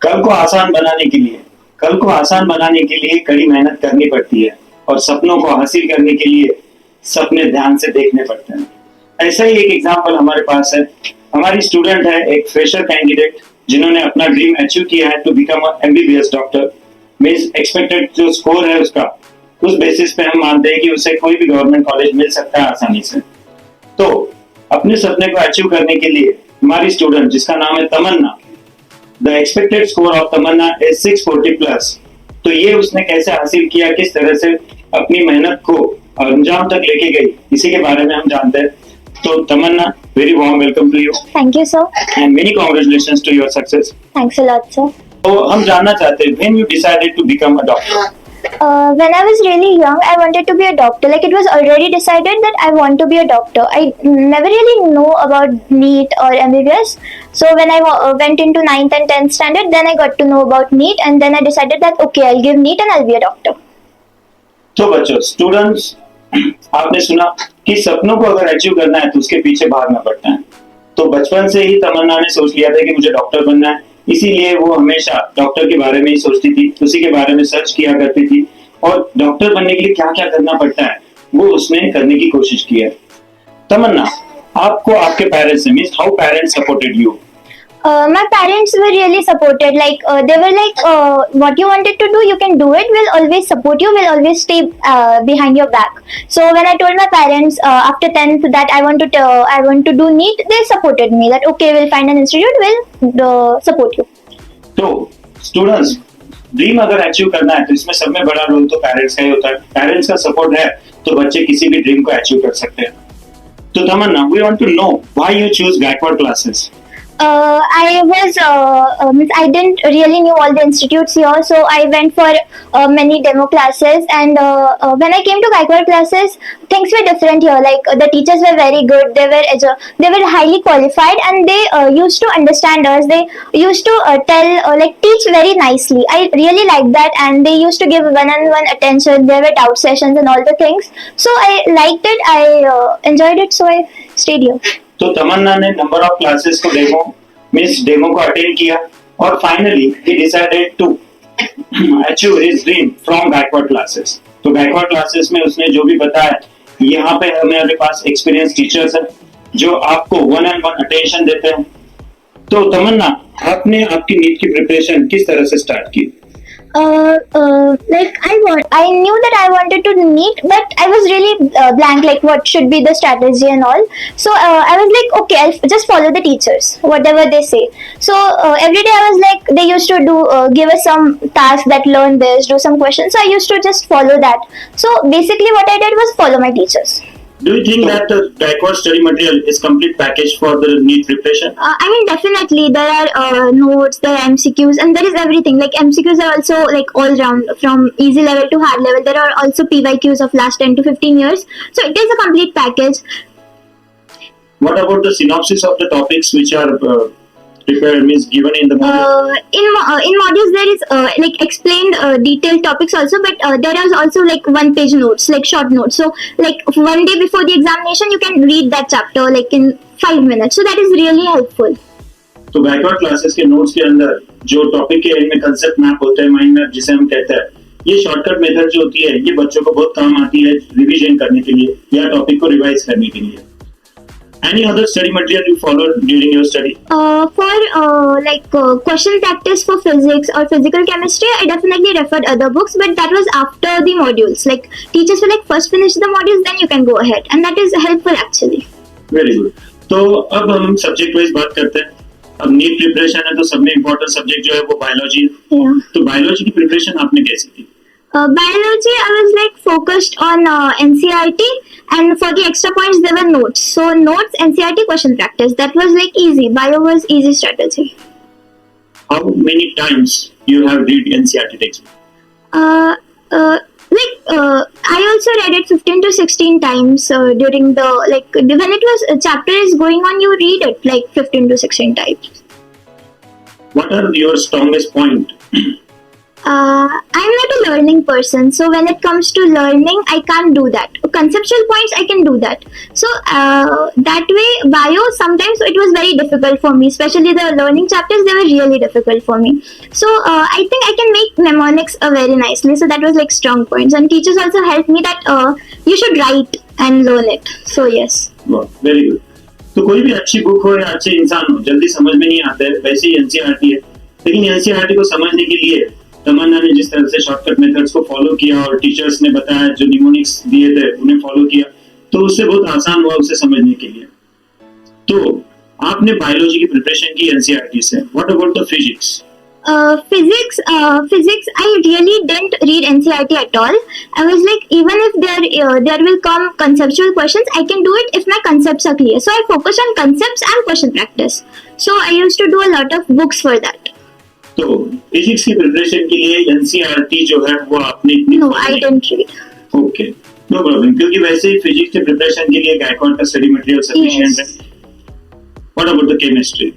कल को आसान बनाने के लिए कड़ी मेहनत करनी पड़ती है और सपनों को हासिल करने के लिए सपने ध्यान से देखने पड़ते हैं। ऐसा ही एक एग्जाम्पल हमारे पास है। हमारी स्टूडेंट है एक फ्रेशर कैंडिडेट जिन्होंने अपना ड्रीम अचीव किया है to become MBBS doctor. Means expected जो स्कोर है उसका, उस बेसिस पे हम मानते हैं कि उसे कोई भी गवर्नमेंट कॉलेज मिल सकता है आसानी से। तो अपने सपने को अचीव करने के लिए हमारी स्टूडेंट जिसका नाम है Tamanna, the expected score of Tamanna is 640 plus. तो ये उसने कैसे हासिल किया, किस तरह से अपनी मेहनत को अंजाम तक लेके गई, इसी के बारे में हम जानते हैं। तो तमन्ना, very warm welcome to you. Thank you, sir. And many congratulations to your success. Thanks a lot, sir. तो हम जानना चाहते हैं when you decided to become a doctor. When I was really young, I wanted to be a doctor. Like it was already decided that I want to be a doctor. I never really know about NEET or MBBS. So when I went into 9th and 10th standard, then I got to know about NEET, and then I decided that okay, I'll give NEET and I'll be a doctor. तो बच्चों, students, आपने सुना कि सपनों को अगर achieve करना है तो उसके पीछे भागना पड़ता है। तो बचपन से ही तमन्ना ने सोच लिया था कि मुझे डॉक्टर बनना है, इसीलिए वो हमेशा डॉक्टर के बारे में ही सोचती थी, उसी के बारे में सर्च किया करती थी और डॉक्टर बनने के लिए क्या क्या करना पड़ता है वो उसने करने की कोशिश की है। तमन्ना, आपको आपके पेरेंट्स ने, means how parents supported you? My parents were really supported. Like they were like, what you wanted to do, you can do it. We'll always support you. We'll always stay behind your back. So when I told my parents after 10th that I want to do NEET, they supported me. That okay, we'll find an institute. We'll support you. तो students, dream अगर achieve करना है तो इसमें सब में बड़ा role तो पेरेंट्स का ही होता है। पेरेंट्स का सपोर्ट है तो बच्चे किसी भी ड्रीम को अचीव कर सकते हैं। तो Tamanna, we want to know why you choose Gaikwad classes. I didn't really knew all the institutes here, so I went for many demo classes. And when I came to Gaikwad classes, things were different here. Like the teachers were very good. They were highly qualified, and they used to understand us. They used to teach very nicely. I really liked that, and they used to give one-on-one attention. There were doubt sessions and all the things. So I liked it. I enjoyed it. So I stayed here. तो तमन्ना ने number of classes को demo को attend किया और finally ही decided to achieve his dream from Gaikwad classes. तो Gaikwad classes में उसने जो भी बताया, यहाँ पे हमारे पास एक्सपीरियंस टीचर्स हैं जो आपको वन एंड वन अटेंशन देते हैं। तो तमन्ना, आपने आपकी नीट की प्रिपरेशन किस तरह से स्टार्ट की? I knew that I wanted to NEET, but I was really blank, like what should be the strategy and all. So I was like, okay, I'll just follow the teachers, whatever they say. So every day I was like, they used to give us some task that learn this, do some questions. So I used to just follow that. So basically what I did was follow my teachers. Do you think that the Gaikwad study material is complete package for the NEET preparation? I mean, definitely there are notes, there are MCQs, and there is everything. Like MCQs are also like all round, from easy level to hard level. There are also PYQs of last 10 to 15 years. So it is a complete package. What about the synopsis of the topics which are prepared, means given in the module? In modules there is like explained detailed topics also, but there is also like one page notes, like short notes. So like one day before the examination you can read that chapter like in 5 minutes. So that is really helpful. तो Gaikwad classes के notes के अंदर जो topic के and में concept map होता है, mind map जिसे हम कहते हैं, ये शॉर्टकट मेथड जो होती है ये बच्चों को बहुत काम आती है रिवीजन करने के लिए या टॉपिक को रिवाइज करने के लिए। Any other study material you followed during your study? Question practice for physics or physical chemistry, I definitely referred other books, but that was after the modules. Like teachers were like, first finish the modules, then you can go ahead, and that is helpful actually. Very good. तो अब हम subject wise बात करते हैं। अब NEET preparation है तो सबसे इम्पोर्टेंट सब्जेक्ट जो है वो बायोलॉजी है। तो बायोलॉजी की प्रिपरेशन आपने कैसे की? Biology, I was like focused on NCERT, and for the extra points there were notes. So notes, NCERT, question practice. That was like easy. Bio was easy strategy. How many times you have read NCERT text? I also read it 15 to 16 times during the when it was a chapter is going on, you read it like 15 to 16 times. What are your strongest point I'm not a learning person, so when it comes to learning, I can't do that. Conceptual points, I can do that. So that way, bio sometimes it was very difficult for me, especially the learning chapters. They were really difficult for me. So I think I can make mnemonics very nicely. So that was like strong points, and teachers also helped me that you should write and learn it. So yes. Very good. तो कोई भी अच्छी book हो या अच्छे इंसान हो, जल्दी समझ में नहीं आते, वैसे ही एनसीईआरटी है। लेकिन एनसीईआरटी को समझने के लिए तमन्ना ने जिस तरह से शॉर्टकट मेथड्स को फॉलो किया और टीचर्स ने बताया जो निमोनिक्स दिए थे उन्हें फॉलो किया, तो उससे बहुत आसान हुआ उसे समझने के लिए। तो आपने बायोलॉजी की प्रिपरेशन की एनसीईआरटी से, what about the physics? Physics, I really didn't read NCERT at all. I was like, even if there will come conceptual questions, I can do it if my concepts are clear. So I focus on concepts and question practice. So I used to do a lot of books for that. तो physics की preparation के लिए NCERT जो है वो आपने इतनी No, I didn't read. Okay, no problem, क्योंकि वैसे ही फिजिक्स के प्रिपरेशन के लिए गायकवाड का स्टडी मटेरियल सफिशिएंट है। What about the chemistry?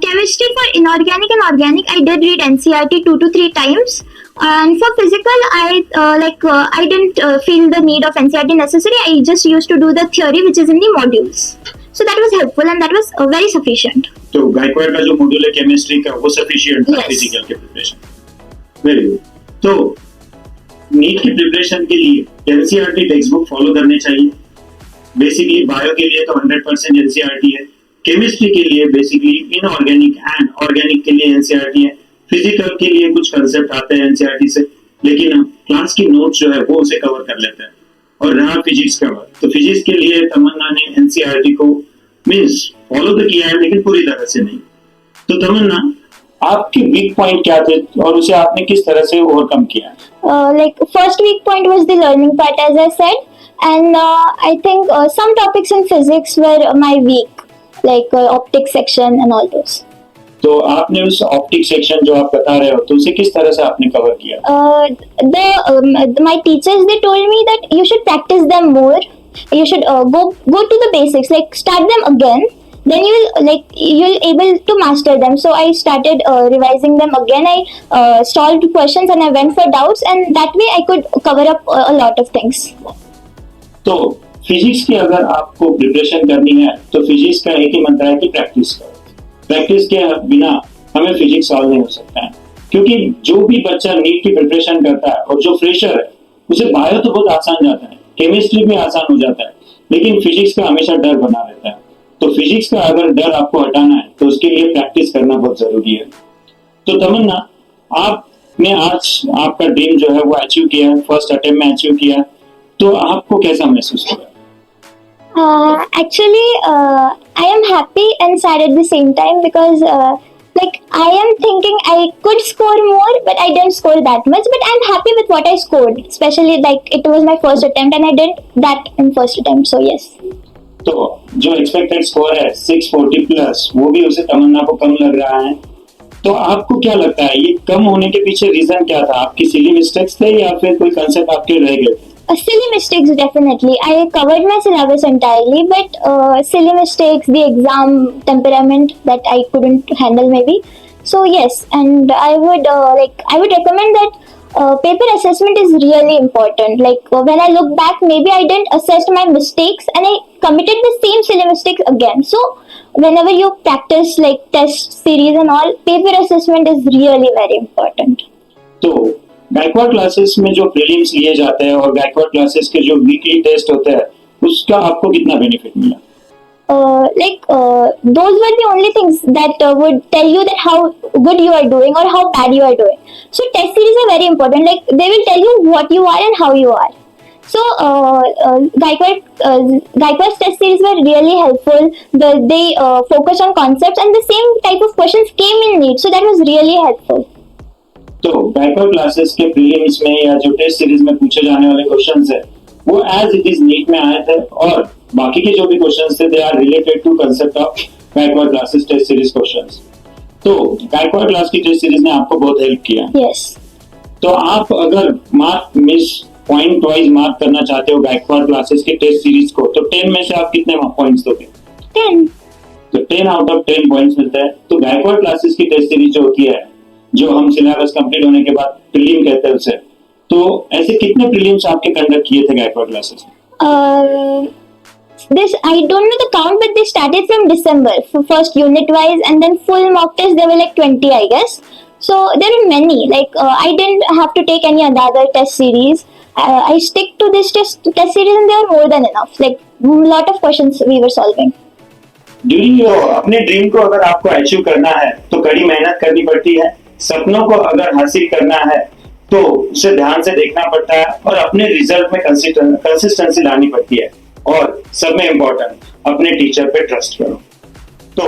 Chemistry for inorganic and organic, I did read NCERT 2 to 3 times. And for physical, I didn't feel the need of NCERT necessary. I just used to do the theory which is in the modules. So that was helpful and that was very sufficient. तो गायकवाड का जो module है chemistry का वो sufficient था Yes. Physical के preparation. Very good. तो NEET की प्रिपरेशन के लिए एनसीईआरटी टेक्स्ट बुक फॉलो करने चाहिए। बेसिकली बायो के लिए तो 100% एनसीईआरटी है, केमिस्ट्री के लिए बेसिकली इनऑर्गेनिक एंड ऑर्गेनिक के लिए एनसीईआरटी है, फिजिकल के लिए कुछ कंसेप्ट आते हैं एनसीईआरटी से, लेकिन क्लास की नोट जो है वो उसे कवर कर लेते हैं। और रहा फिजिक्स का बात, तो फिजिक्स के लिए तमन्ना ने एनसीईआरटी को मींस फॉलो तो किया है लेकिन पूरी तरह से नहीं। तो तमन्ना, आपके वीक पॉइंट क्या थे और उसे आपने किस तरह से ओवरकम किया? Like first weak point was the learning part, as I said, and I think some topics in physics were my weak, like optics section and all those. तो आपने उस ऑप्टिक सेक्शन जो आप बता रहे हो तो उसे किस तरह से आपने कवर किया? My teachers, they told me that you should practice them more. You should go to the basics, like start them again. Then you'll able to master them. So I started revising them again. I solved questions and I went for doubts, and that way I could cover up a lot of things. तो physics की अगर आपको preparation करनी है तो physics का एक ही मंत्र है कि प्रैक्टिस करो। प्रैक्टिस के बिना हमें फिजिक्स सॉल्व नहीं हो सकता है, क्योंकि जो भी बच्चा नीट की प्रिपरेशन करता है और जो फ्रेशर है उसे बायो तो बहुत आसान जाता है, केमिस्ट्री भी आसान हो जाता है, लेकिन फिजिक्स का हमेशा डर बना रहता है। तो फिजिक्स का अगर डर आपको हटाना है तो उसके लिए प्रैक्टिस करना बहुत जरूरी है। तो तमन्ना, आपने आज आपका ड्रीम जो है वो अचीव किया, फर्स्ट अटेम्प्ट में अचीव किया, तो आपको कैसा महसूस हुआ? Actually, I am happy and sad at the same time because I am thinking I could score more, but I didn't score that much. But I'm happy with what I scored, especially it was my first attempt and I did that in first attempt. So yes. तो जो expected score है 640 plus, वो भी उसे तमन्ना को कम लग रहा है। तो आपको क्या लगता है ये कम होने के पीछे रीजन क्या था? आपकी सिली मिस्टेक्स थे या फिर कोई कंसेप्ट आपके रह गए थे? Silly mistakes, definitely. I covered my syllabus entirely, but silly mistakes, the exam temperament that I couldn't handle maybe. So yes, and I would recommend that paper assessment is really important. When I look back, maybe I didn't assess my mistakes and I committed the same silly mistakes again. So whenever you practice test series and all, paper assessment is really very important. तो Gaikwad classes में जो prelims लिए जाते हैं और Gaikwad classes के जो weekly test होते हैं उसका आपको कितना बेनिफिट मिला? Those were the only things that would tell you that how good you are doing or how bad you are doing. So test series are very important. They will tell you what you are and how you are. So Gaikwad's test series were really helpful. They focus on concepts and the same type of questions came in NEET. So that was really helpful. तो Gaikwad classes के prelims में या जो test series में पूछे जाने वाले questions है वो एज इट इज नीट में आए थे, और बाकी के जो भी क्वेश्चंस थे they are related to concept of Gaikwad classes test series questions. तो गायकवाड क्लास की टेस्ट सीरीज ने आपको बहुत हेल्प किया। Yes. तो आप अगर मार्क पॉइंट वाइज मार्क करना चाहते हो गायकवाड क्लासेस के टेस्ट सीरीज को, तो 10 में से आप कितने पॉइंट्स दोगे? 10. तो 10 आउट ऑफ 10 पॉइंट्स मिलते हैं। तो गायकवाड क्लासेस की टेस्ट सीरीज जो होती है जो हम सिलेबस कंप्लीट होने के बाद प्रीलिम कहते हैं उसे, तो ऐसे कितने प्रीलिम्स आपके कंडक्ट किए थे गायकवाड़ क्लासेस में? This I don't know the count, but they started from December. First unit wise, and then full mock tests. There were like 20, I guess. So there were many. Like I didn't have to take any other test series. I stick to this test series, and they are more than enough. Like lot of questions we were solving. During your अपने dream को अगर आपको achieve करना है तो कड़ी मेहनत करनी पड़ती है। सपनों को अगर हासिल करना है तो उसे ध्यान से देखना पड़ता है और अपने रिजल्ट में कंसिस्टेंसी लानी पड़ती है। और सब में इम्पोर्टेंट, अपने टीचर पे ट्रस्ट करो। तो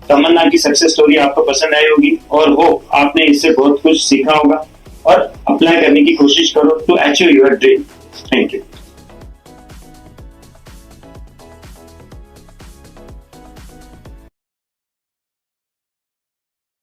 तमन्ना की सक्सेस स्टोरी आपको पसंद आई होगी और वो आपने इससे बहुत कुछ सीखा होगा और अप्लाई करने की कोशिश करो to achieve your dream. Thank you.